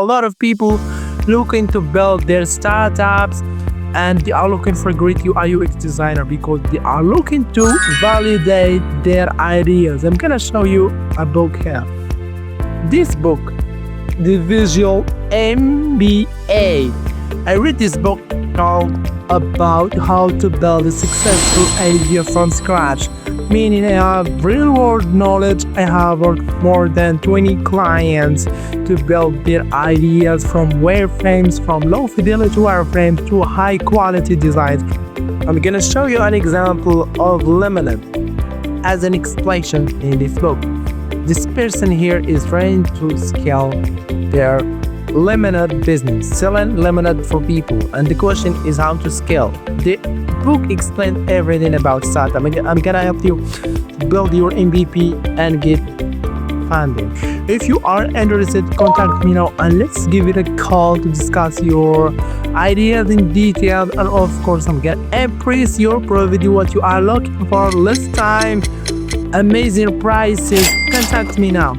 lot of people looking to build their startups, and they are looking for a great UI UX designer because they are looking to validate their ideas. I'm gonna show you a book here. This book, The Visual MBA. I read this book called about how to build a successful idea from scratch. Meaning I have real world knowledge. I have worked more than 20 clients to build their ideas from wireframes, from low fidelity wireframes to high quality designs. I'm gonna show you an example of lemonade as an explanation in this book. This person here is trying to scale their lemonade business, selling lemonade for people, and the question is how to scale. The book explains everything about startup. I'm gonna help you build your MVP and get funding. If you are interested, contact me now and let's give it a call to discuss your ideas in detail. And of course, I'm gonna impress your product, what you are looking for, less time, amazing prices. Contact me now.